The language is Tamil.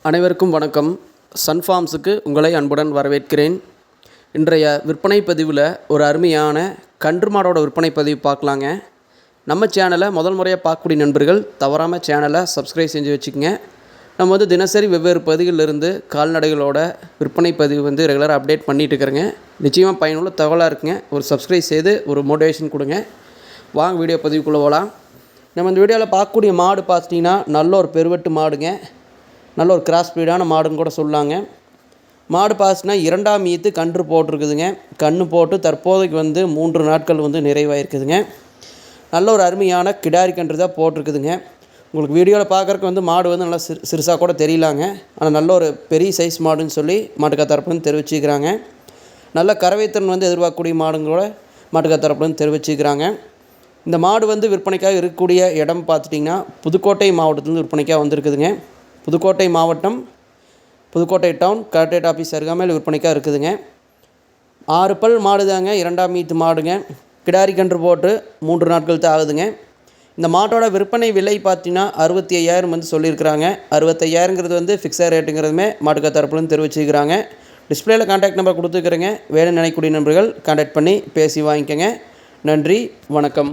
அனைவருக்கும் வணக்கம். சன் ஃபார்ம்ஸுக்கு உங்களை அன்புடன் வரவேற்கிறேன். இன்றைய விற்பனை பதிவில் ஒரு அருமையான கன்று மாடோட விற்பனை பதிவு பார்க்கலாங்க. நம்ம சேனலை முதல் முறையாக பார்க்கக்கூடிய நண்பர்கள் தவறாமல் சேனலை சப்ஸ்கிரைப் செஞ்சு வச்சுக்கோங்க. நம்ம தினசரி வெவ்வேறு பகுதிகளிலிருந்து கால்நடைகளோட விற்பனை பதிவு ரெகுலராக அப்டேட் பண்ணிகிட்டு இருக்கிறேங்க. நிச்சயமாக பயனுள்ள தகவலாக இருக்குங்க. ஒரு சப்ஸ்கிரைப் செய்து ஒரு மோட்டிவேஷன் கொடுங்க. வாங்க வீடியோ பதிவுக்குள்ளே போகலாம். நம்ம இந்த வீடியோவில் பார்க்கக்கூடிய மாடு பார்த்திங்கன்னா நல்ல ஒரு பெருவெட்டு மாடுங்க. நல்ல ஒரு கிராஸ் ப்ரீடான மாடுன்னு கூட சொல்லாங்க. மாடு பார்த்திங்கன்னா 2ஆம் ஈத்து கன்று போட்டிருக்குதுங்க. கன்று போட்டு தற்போதைக்கு 3 நாட்கள் நிறைவாயிருக்குதுங்க. நல்ல ஒரு அருமையான கிடாரி கன்று தான் போட்டிருக்குதுங்க. உங்களுக்கு வீடியோவில் பார்க்குறக்கு மாடு நல்லா சிறுசாக கூட தெரியலாங்க. ஆனால் நல்ல ஒரு பெரிய சைஸ் மாடுன்னு சொல்லி மாட்டுக்கா தரப்புன்னு தெரிவிச்சுக்கிறாங்க. நல்ல கறவைத்திறன் எதிர்பார்க்கக்கூடிய மாடுங்களோட மாட்டுக்கா தரப்புன்னு தெரிவிச்சுக்கிறாங்க. இந்த மாடு விற்பனைக்காக இருக்கக்கூடிய இடம் பார்த்துட்டிங்கன்னா புதுக்கோட்டை மாவட்டத்துலேருந்து விற்பனைக்காக வந்திருக்குதுங்க. புதுக்கோட்டை மாவட்டம், புதுக்கோட்டை டவுன், கலெக்டரேட் ஆஃபீஸ் அருகாமையில் விற்பனைக்காக இருக்குதுங்க. 6 பல் மாடு தாங்க, 2ஆம் ஈத்து மாடுங்க. கிடாரி கன்று போட்டு 3 நாட்கள் தான் ஆகுதுங்க. இந்த மாட்டோட விற்பனை விலை பார்த்தீங்கன்னா 65,000 சொல்லியிருக்கிறாங்க. 65,000ங்கிறது ஃபிக்ஸட் ரேட்டுங்கிறதுமே மாட்டுக்கா தரப்புலன்னு தெரிவிச்சுக்கிறாங்க. டிஸ்பிளேயில் கான்டாக்ட் நம்பர் கொடுத்துக்கிறேங்க. வேலை நினைக்கக்கூடிய நண்பர்கள் கான்டாக்ட் பண்ணி பேசி வாங்கிக்கோங்க. நன்றி, வணக்கம்.